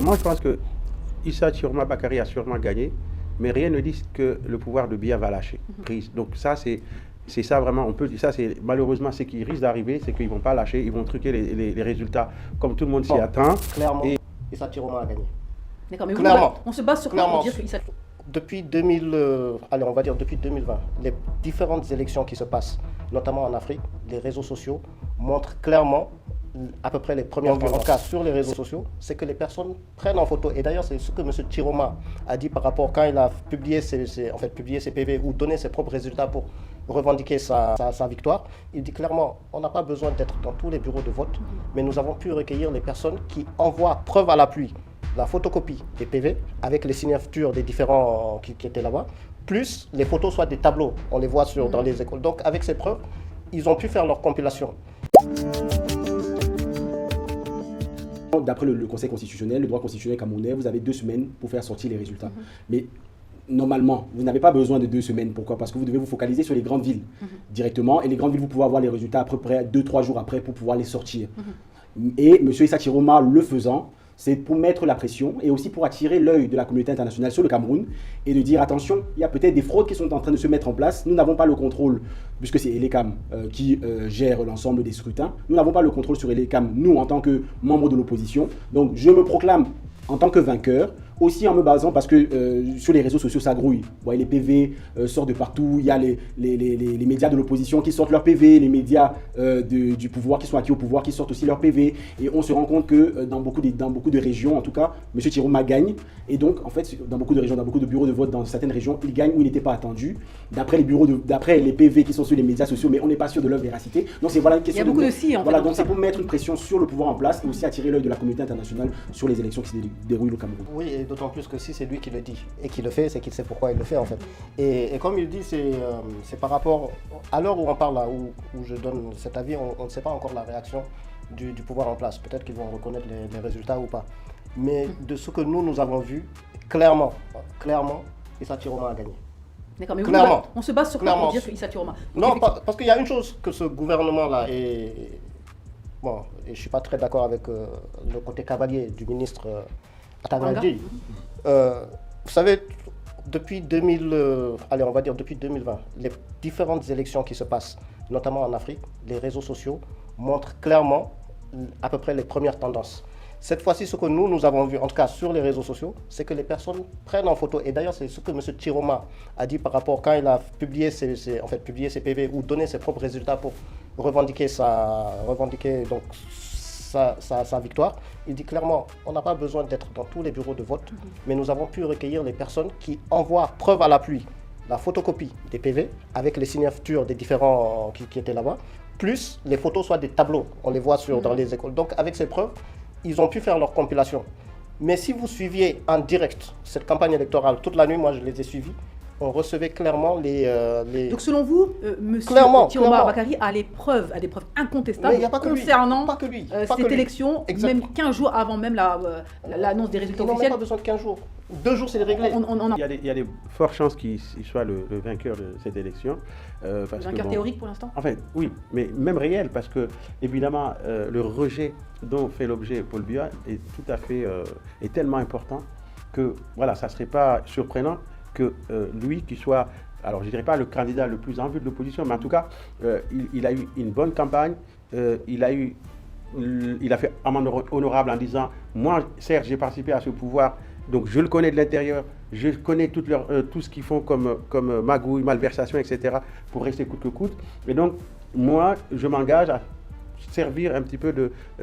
moi, je pense que Issa Chiroma Bakary a sûrement gagné, mais rien ne dit que le pouvoir de Biya va lâcher prise. Donc ça, c'est ça vraiment, ça c'est malheureusement ce qui risque d'arriver, c'est qu'ils ne vont pas lâcher, ils vont truquer les résultats comme tout le monde s'y attend. Clairement, Issa Chiroma a gagné. D'accord, mais Clairement. on se base sur quoi pour dire que Issa... Depuis 2020, les différentes élections qui se passent, notamment en Afrique, les réseaux sociaux montrent clairement à peu près les premières tendances. En tout cas, sur les réseaux sociaux, c'est que les personnes prennent en photo. Et d'ailleurs, c'est ce que M. Chiroma a dit par rapport quand il a publié ses PV ou donné ses propres résultats pour revendiquer sa victoire. Il dit clairement, on n'a pas besoin d'être dans tous les bureaux de vote, mais nous avons pu recueillir les personnes qui envoient preuve à l'appui la photocopie des PV avec les signatures des différents qui étaient là-bas, plus les photos soit des tableaux, on les voit dans les écoles. Donc avec ces preuves, ils ont pu faire leur compilation. D'après le Conseil constitutionnel, le droit constitutionnel camerounais, vous avez 2 semaines pour faire sortir les résultats. Mais normalement, vous n'avez pas besoin de 2 semaines. Pourquoi? Parce que vous devez vous focaliser sur les grandes villes directement. Et les grandes villes, vous pouvez avoir les résultats à peu près 2-3 jours après pour pouvoir les sortir. Et M. Issa Chiroma, le faisant, c'est pour mettre la pression et aussi pour attirer l'œil de la communauté internationale sur le Cameroun et de dire attention, il y a peut-être des fraudes qui sont en train de se mettre en place. Nous n'avons pas le contrôle, puisque c'est Elecam qui gère l'ensemble des scrutins. Nous n'avons pas le contrôle sur Elecam, nous en tant que membres de l'opposition. Donc je me proclame en tant que vainqueur, aussi en me basant parce que sur les réseaux sociaux ça grouille. Vous voyez, les PV sortent de partout, il y a les médias de l'opposition qui sortent leurs PV, les médias du pouvoir qui sont acquis au pouvoir qui sortent aussi leurs PV, et on se rend compte que dans beaucoup de régions, en tout cas, M. Chiroma gagne, et donc en fait dans beaucoup de régions, dans beaucoup de bureaux de vote dans certaines régions, il gagne où il n'était pas attendu, d'après les PV qui sont sur les médias sociaux, mais on n'est pas sûr de leur véracité. Donc c'est voilà une question. Il y a beaucoup de si en fait. Voilà, donc c'est pour mettre une pression sur le pouvoir en place et aussi attirer l'œil de la communauté internationale sur les élections qui se déroulent au Cameroun. Oui, et d'autant plus que si c'est lui qui le dit et qui le fait, c'est qu'il sait pourquoi il le fait en fait. Et comme il dit, c'est par rapport à l'heure où on parle là, où je donne cet avis, on ne sait pas encore la réaction du pouvoir en place. Peut-être qu'ils vont reconnaître les résultats ou pas. Mais de ce que nous avons vu, clairement, Issa Chiroma a gagné. D'accord, mais on se base sur quoi pour dire que Issa Chiroma... Non, parce qu'il y a une chose que ce gouvernement-là est... Bon, et je ne suis pas très d'accord avec le côté cavalier du ministre Atagaldi. Vous savez, depuis 2020, les différentes élections qui se passent, notamment en Afrique, les réseaux sociaux montrent clairement à peu près les premières tendances. Cette fois-ci, ce que nous avons vu, en tout cas sur les réseaux sociaux, c'est que les personnes prennent en photo. Et d'ailleurs, c'est ce que M. Chiroma a dit par rapport quand il a publié ses PV ou donné ses propres résultats pour revendiquer sa victoire. Il dit clairement, on n'a pas besoin d'être dans tous les bureaux de vote, mais nous avons pu recueillir les personnes qui envoient preuve à l'appui la photocopie des PV avec les signatures des différents qui étaient là-bas, plus les photos soit des tableaux, on les voit dans les écoles. Donc avec ces preuves, ils ont pu faire leur compilation. Mais si vous suiviez en direct cette campagne électorale, toute la nuit, moi je les ai suivis, on recevait clairement les... Donc selon vous, M. Chiroma Bakary a des preuves incontestables concernant cette élection, même 15 jours avant même l'annonce des résultats officiels. On n'a pas besoin de 15 jours. 2 jours, c'est réglé. Il y a des fortes chances qu'il soit le vainqueur de cette élection. Le vainqueur théorique pour l'instant? En fait, oui, mais même réel, parce que évidemment, le rejet dont fait l'objet Paul Biya est tout à fait, est tellement important que voilà, ça ne serait pas surprenant que lui qui soit, alors je ne dirais pas le candidat le plus en vue de l'opposition, mais en tout cas, il a eu une bonne campagne, il a fait amende honorable en disant, moi, certes, j'ai participé à ce pouvoir, donc je le connais de l'intérieur, je connais tout ce qu'ils font comme magouille, malversation, etc., pour rester coûte que coûte. Et donc, moi, je m'engage à servir un petit peu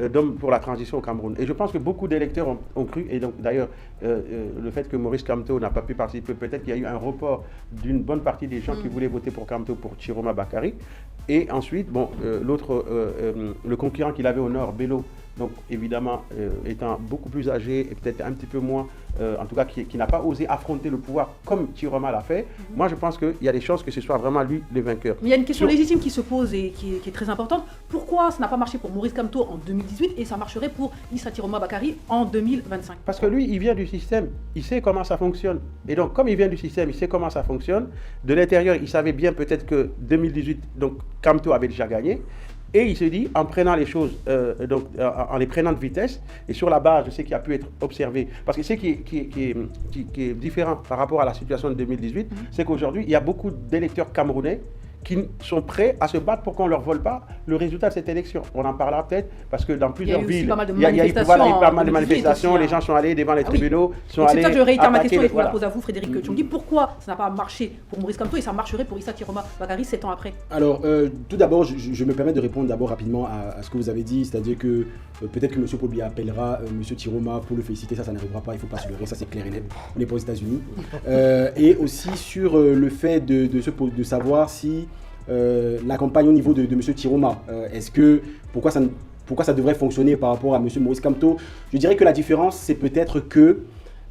d'homme pour la transition au Cameroun. Et je pense que beaucoup d'électeurs ont cru, et donc d'ailleurs, le fait que Maurice Kamto n'a pas pu participer, peut-être qu'il y a eu un report d'une bonne partie des gens qui voulaient voter pour Kamto, pour Chiroma Bakary. Et ensuite, bon, le concurrent qu'il avait au nord, Bello, donc évidemment étant beaucoup plus âgé et peut-être un petit peu moins, en tout cas qui n'a pas osé affronter le pouvoir comme Chiroma l'a fait, moi je pense qu'il y a des chances que ce soit vraiment lui le vainqueur. Mais il y a une question légitime qui se pose et qui est très importante. Pourquoi ça n'a pas marché pour Maurice Kamto en 2018 et ça marcherait pour Issa Chiroma Bakary en 2025? Parce que lui, il vient du système, il sait comment ça fonctionne. Et donc comme il vient du système, il sait comment ça fonctionne. De l'intérieur, il savait bien peut-être que 2018, donc Kamto avait déjà gagné. Et il se dit, en prenant les choses, en les prenant de vitesse, et sur la base de ce qui a pu être observé, parce que ce qui est différent par rapport à la situation de 2018, c'est qu'aujourd'hui, il y a beaucoup d'électeurs camerounais qui sont prêts à se battre pour qu'on ne leur vole pas le résultat de cette élection. On en parlera peut-être parce que dans plusieurs villes, il y a eu pas mal de manifestations, les gens sont allés devant les tribunaux, sont allés. C'est ça que je réitère ma question et je vous la pose à vous, Frédéric Tchongi. Pourquoi ça n'a pas marché pour Maurice Kamto et ça marcherait pour Issa Chiroma Bakary 7 ans après? Alors, tout d'abord, je me permets de répondre d'abord rapidement à ce que vous avez dit, c'est-à-dire que peut-être que M. Paul Biya appellera M. Chiroma pour le féliciter, ça n'arrivera pas, il ne faut pas se leurrer, ça c'est clair et net, on n'est pas aux États-Unis. Et aussi sur le fait de savoir si la campagne au niveau de M. Chiroma, pourquoi ça devrait fonctionner par rapport à M. Maurice Kamto? Je dirais que la différence, c'est peut-être que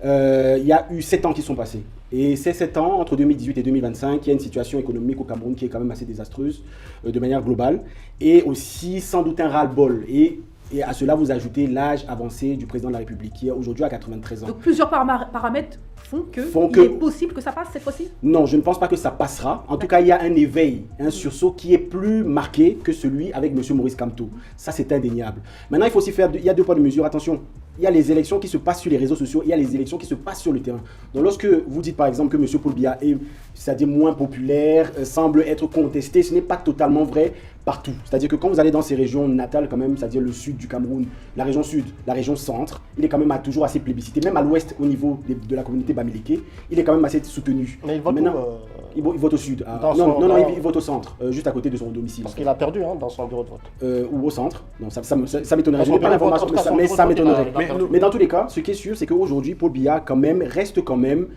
il y a eu 7 ans qui sont passés. Et ces 7 ans, entre 2018 et 2025, il y a une situation économique au Cameroun qui est quand même assez désastreuse de manière globale. Et aussi, sans doute, un ras-le-bol. Et à cela, vous ajoutez l'âge avancé du président de la République, qui est aujourd'hui à 93 ans. Donc plusieurs paramètres font qu'il est possible que ça passe cette fois-ci? Non, je ne pense pas que ça passera. En tout cas, il y a un éveil, un sursaut qui est plus marqué que celui avec M. Maurice Kamto. Ça, c'est indéniable. Maintenant, il faut aussi il y a 2 poids de mesure. Attention, il y a les élections qui se passent sur les réseaux sociaux, il y a les élections qui se passent sur le terrain. Donc lorsque vous dites par exemple que M. Paul Biya est, c'est-à-dire moins populaire, semble être contesté, ce n'est pas totalement vrai partout. C'est-à-dire que quand vous allez dans ces régions natales quand même, c'est-à-dire le sud du Cameroun, la région sud, la région centre, il est quand même toujours assez plébiscité. Même à l'ouest, au niveau de la communauté bamileke, il est quand même assez soutenu. Mais il vote il vote au sud. Il vote au centre, juste à côté de son domicile. Parce qu'il a perdu dans son bureau de vote. Ou au centre. Non, ça m'étonnerait. Je n'ai pas l'information, mais ça m'étonnerait. Mais dans tous les cas, ce qui est sûr, c'est qu'aujourd'hui, Paul Biya reste quand même,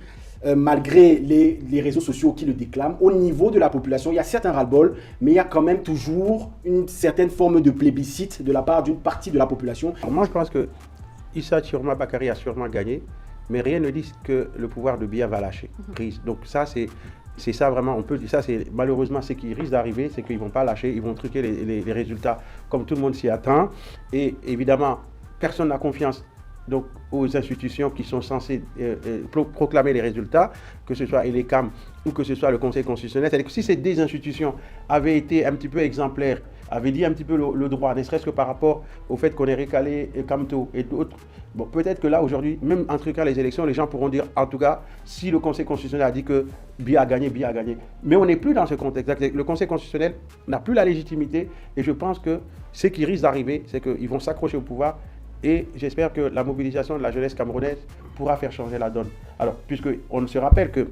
malgré les réseaux sociaux qui le déclament, au niveau de la population, il y a certains ras-le-bol, mais il y a quand même toujours une certaine forme de plébiscite de la part d'une partie de la population. Moi, je pense que Issa Chiroma Bakary a sûrement gagné, mais rien ne dit que le pouvoir de Biya va lâcher prise. Donc ça, c'est ça vraiment, on peut dire ça, c'est malheureusement ce qui risque d'arriver, c'est qu'ils ne vont pas lâcher, ils vont truquer les résultats comme tout le monde s'y attend. Et évidemment, personne n'a confiance donc, aux institutions qui sont censées proclamer les résultats, que ce soit l'ECAM ou que ce soit le Conseil constitutionnel. C'est-à-dire que si ces deux institutions avaient été un petit peu exemplaires, avaient dit un petit peu le droit, ne serait-ce que par rapport au fait qu'on ait recalé Kamto et d'autres, bon, peut-être que là, aujourd'hui, même en truquant les élections, les gens pourront dire, en tout cas, si le Conseil constitutionnel a dit que Biya a gagné, Biya a gagné. Mais on n'est plus dans ce contexte. Le Conseil constitutionnel n'a plus la légitimité et je pense que ce qui risque d'arriver, c'est qu'ils vont s'accrocher au pouvoir. Et j'espère que la mobilisation de la jeunesse camerounaise pourra faire changer la donne. Alors, puisqu'on se rappelle que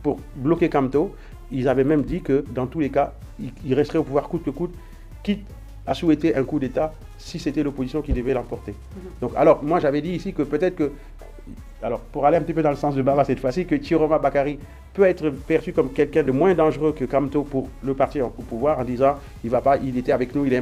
pour bloquer Kamto, ils avaient même dit que dans tous les cas, ils resteraient au pouvoir coûte que coûte, quitte à souhaiter un coup d'État si c'était l'opposition qui devait l'emporter. Donc, alors, moi j'avais dit ici que peut-être que, alors pour aller un petit peu dans le sens de Baba cette fois-ci, que Chiroma Bakary peut être perçu comme quelqu'un de moins dangereux que Kamto pour le parti au pouvoir en disant il va pas, il était avec nous, il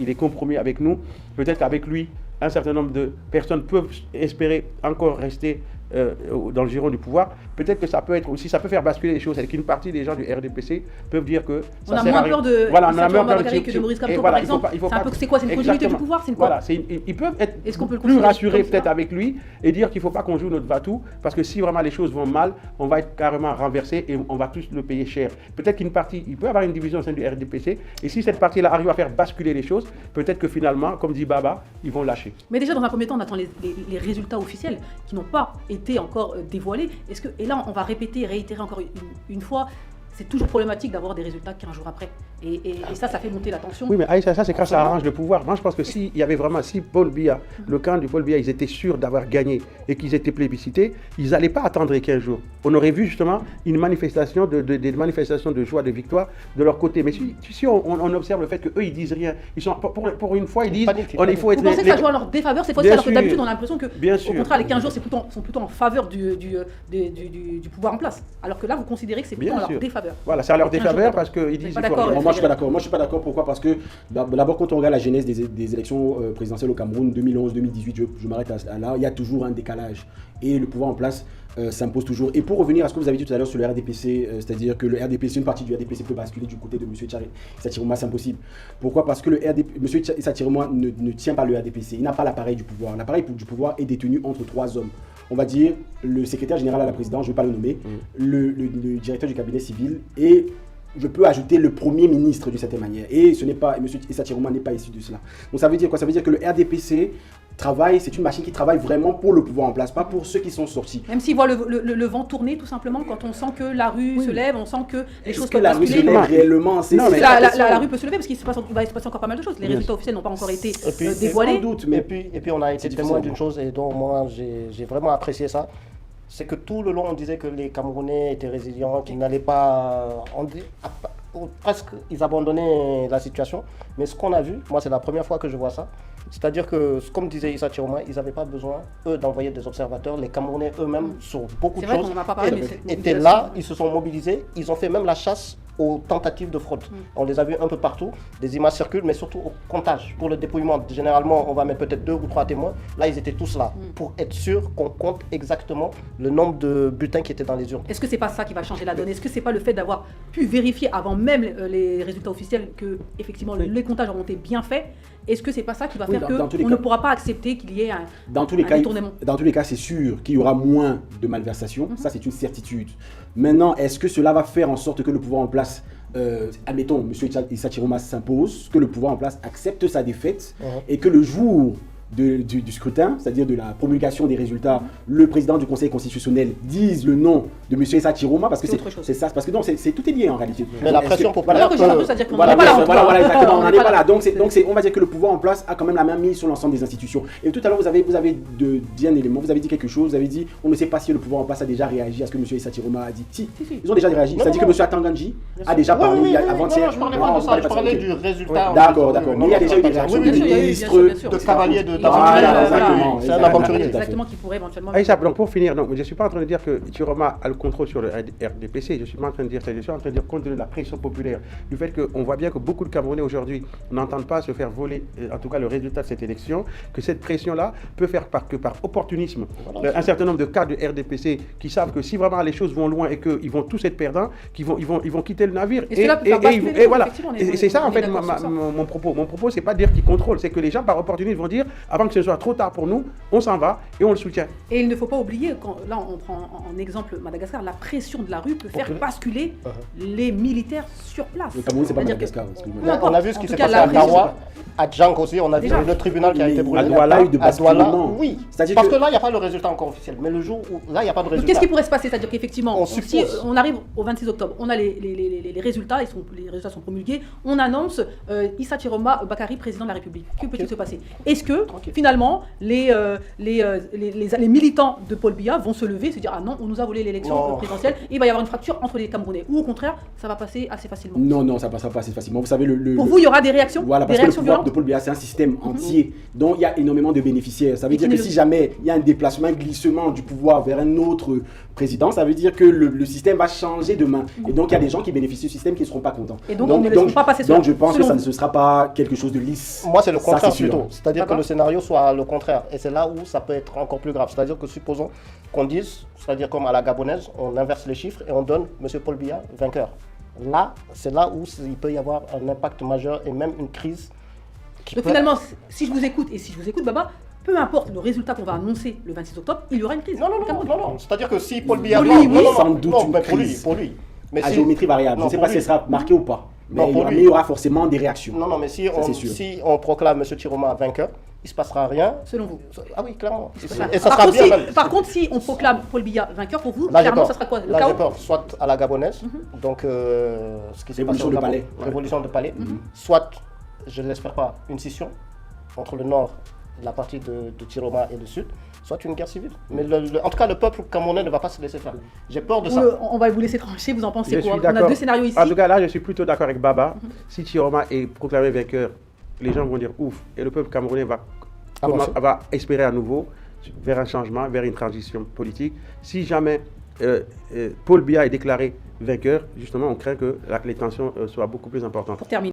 est compromis avec nous. Peut-être qu'avec lui, un certain nombre de personnes peuvent espérer encore rester dans le giron du pouvoir. Peut-être que ça peut être aussi, ça peut faire basculer les choses. C'est qu'une partie des gens du RDPC peuvent dire que ça sert à rien. On a moins peur de Bakary que de Maurice Kamto, par exemple. C'est quoi? C'est une continuité du pouvoir? C'est une quoi? Voilà, ils peuvent être plus rassurés peut-être avec lui et dire qu'il ne faut pas qu'on joue notre va-tout parce que si vraiment les choses vont mal, on va être carrément renversé et on va tous le payer cher. Peut-être qu'une partie, il peut y avoir une division au sein du RDPC et si cette partie-là arrive à faire basculer les choses, peut-être que finalement, comme dit Baba, ils vont lâcher. Mais déjà, dans un premier temps, on attend les résultats officiels qui n'ont pas été encore dévoilés. Et là, on va réitérer encore une fois, c'est toujours problématique d'avoir des résultats 15 jours après. Et ça fait monter la tension. Oui, mais Aïssa, ça c'est quand ça arrange le pouvoir. Moi, je pense que s'il y avait vraiment, si Paul Biya, le camp du Paul Biya, ils étaient sûrs d'avoir gagné et qu'ils étaient plébiscités, ils n'allaient pas attendre 15 jours. On aurait vu justement une manifestation des manifestations de joie, de victoire de leur côté. Mais si on observe le fait qu'eux, ils disent rien, ils sont, pour une fois, ils disent il faut être... Vous pensez que ça joue en leur défaveur cette fois-ci, alors que d'habitude, on a l'impression que, au contraire, les 15 jours sont plutôt en faveur du pouvoir en place. Alors que là, vous considérez que c'est plutôt en leur défaveur. Voilà, c'est à leur défaveur parce qu'ils disent... Moi, je suis pas d'accord. Moi, je suis pas d'accord. Pourquoi? Parce que d'abord, quand on regarde la genèse des élections présidentielles au Cameroun, 2011, 2018, je m'arrête là, il y a toujours un décalage. Et le pouvoir en place s'impose toujours. Et pour revenir à ce que vous avez dit tout à l'heure sur le RDPC, c'est-à-dire que le RDPC, une partie du RDPC peut basculer du côté de M. Issa Chiroma, c'est impossible. Pourquoi? Parce que M. Issa Chiroma ne tient pas le RDPC. Il n'a pas l'appareil du pouvoir. L'appareil du pouvoir est détenu entre 3 hommes. On va dire le secrétaire général à la présidence, je ne vais pas le nommer, le directeur du cabinet civil et je peux ajouter le Premier ministre d'une certaine manière. Et ce n'est pas, M. Issa Chiroma n'est pas issu de cela. Donc ça veut dire quoi? Ça veut dire que le RDPC travaille, c'est une machine qui travaille vraiment pour le pouvoir en place, pas pour ceux qui sont sortis. Même s'ils voient le vent tourner, tout simplement, quand on sent que la rue se lève, on sent que les choses peuvent la rue basculer. se lève réellement? La rue peut se lever parce qu'il va se passer encore pas mal de choses. Les résultats officiels n'ont pas encore été dévoilés. Sans doute, Et puis on a été témoin d'une chose et dont moi j'ai vraiment apprécié ça. C'est que tout le long on disait que les Camerounais étaient résilients, qu'ils n'allaient pas... presque ils abandonnaient la situation. Mais ce qu'on a vu, moi c'est la première fois que je vois ça, c'est-à-dire que, comme disait Issa Chiroma, ils n'avaient pas besoin, eux, d'envoyer des observateurs. Les Camerounais eux-mêmes, sur beaucoup de choses, étaient là, ils se sont mobilisés, ils ont fait même la chasse aux tentatives de fraude. On les a vus un peu partout, des images circulent, mais surtout au comptage. Pour le dépouillement, généralement, on va mettre peut-être 2 ou 3 témoins. Là, ils étaient tous là, pour être sûr qu'on compte exactement le nombre de bulletins qui étaient dans les urnes. Est-ce que c'est pas ça qui va changer la donne? Est-ce que c'est pas le fait d'avoir pu vérifier avant même les résultats officiels que, effectivement, les comptages ont été bien faits? Est-ce que c'est pas ça qui va faire qu'on ne pourra pas accepter qu'il y ait un détournement? Dans tous les cas, c'est sûr qu'il y aura moins de malversations. Ça, c'est une certitude. Maintenant, est-ce que cela va faire en sorte que le pouvoir en place, admettons, M. Issa Chiroma s'impose, que le pouvoir en place accepte sa défaite et que le jour du scrutin, c'est-à-dire de la promulgation des résultats, le président du Conseil constitutionnel dise le nom de M. Issa Chiroma, parce que c'est ça, parce que non, tout est lié en réalité. Mais la pression populaire, c'est-à-dire qu'on n'est pas là. Voilà, exactement, on n'en est pas là. Donc, on va dire que le pouvoir en place a quand même la main mise sur l'ensemble des institutions. Et tout à l'heure, vous avez dit un élément, vous avez dit quelque chose, vous avez dit, on ne sait pas si le pouvoir en place a déjà réagi à ce que M. Issa Chiroma a dit. Si, ils ont déjà réagi. C'est-à-dire que M. Atanganji a déjà parlé avant-hier. Je parlais pas de ça, je parlais du résultat. D'accord. Mais il y a déjà eu des réactions de ministres, de cavaliers, de c'est un aventurier. Exactement, qui pourrait éventuellement. Aïcha, donc pour finir, je ne suis pas en train de dire que Chiroma a le contrôle sur le RDPC, je suis pas en train de dire ça, je suis en train de dire compte tenu de la pression populaire, du fait qu'on voit bien que beaucoup de Camerounais aujourd'hui n'entendent pas se faire voler, en tout cas le résultat de cette élection, que cette pression-là peut faire que par opportunisme, un certain nombre de cadres du RDPC qui savent que si vraiment les choses vont loin et qu'ils vont tous être perdants, qu'ils vont quitter le navire. Et voilà. Et c'est ça en fait mon propos. Mon propos, c'est pas de dire qu'ils contrôlent, c'est que les gens par opportunisme vont dire, avant que ce soit trop tard pour nous, on s'en va et on le soutient. Et il ne faut pas oublier, là on prend en exemple Madagascar, la pression de la rue peut faire basculer les militaires sur place. Le Cameroun, c'est pas Madagascar. On a vu ce qui s'est passé à Kawa, à Djank aussi, on a vu le tribunal qui a été brûlé. À Douala, oui. Parce que là, il n'y a pas le résultat encore officiel. Mais le jour où là, il n'y a pas de résultat. Qu'est-ce qui pourrait se passer? C'est-à-dire qu'effectivement, si on arrive au 26 octobre, on a les résultats, les résultats sont promulgués, on annonce Issa Chiroma Bakary, président de la République. Que peut-il se passer? Est-ce que finalement les militants de Paul Biya vont se lever et se dire ah non, on nous a volé l'élection présidentielle, et il va y avoir une fracture entre les Camerounais, ou au contraire ça va passer assez facilement? Non, ça passera pas assez facilement. Vous savez, pour vous il y aura des réactions? Voilà, parce que le pouvoir de Paul Biya c'est un système entier dont il y a énormément de bénéficiaires. Ça veut dire que si jamais il y a un déplacement, un glissement du pouvoir vers un autre président, ça veut dire que le système va changer de main, et donc il y a des gens qui bénéficient du système qui ne seront pas contents. Et donc ils ne laisseront pas passer cela. Donc je pense que ça ne sera pas quelque chose de lisse. Moi c'est le contraire plutôt, c'est-à-dire que le scénario soit le contraire, et c'est là où ça peut être encore plus grave. C'est-à-dire que supposons qu'on dise, c'est-à-dire comme à la gabonaise, on inverse les chiffres et on donne M. Paul Biya vainqueur. Là, c'est là où il peut y avoir un impact majeur et même une crise. Donc finalement, si je vous écoute Baba, peu importe le résultat qu'on va annoncer le 26 octobre, il y aura une crise. Non. C'est-à-dire que si Paul Biya... Sans doute une crise. Pour lui. Mais à géométrie variable. Je ne sais pas si elle sera marquée ou pas. Mais il y aura forcément des réactions. Non, mais si on proclame M. Chiroma vainqueur, il ne se passera rien. Selon vous? Ah oui, clairement. Et ça sera bien. Par contre, si on proclame Paul Biya vainqueur, pour vous, clairement, ça sera quoi? Là, j'ai peur. Soit à la gabonaise, donc ce qui s'est passé au Gabon, révolution de palais, soit, je ne l'espère pas, une scission entre le nord, la partie de Chiroma et le sud, soit une guerre civile. Mais en tout cas, le peuple camerounais ne va pas se laisser faire. J'ai peur de ça. On va vous laisser trancher, vous en pensez quoi? On a deux scénarios ici. En tout cas, là, je suis plutôt d'accord avec Baba. Si Chiroma est proclamé vainqueur, les gens vont dire ouf, et le peuple camerounais va espérer à nouveau vers un changement, vers une transition politique. Si jamais Paul Biya est déclaré vainqueur, justement, on craint que les tensions soient beaucoup plus importantes. Pour terminer.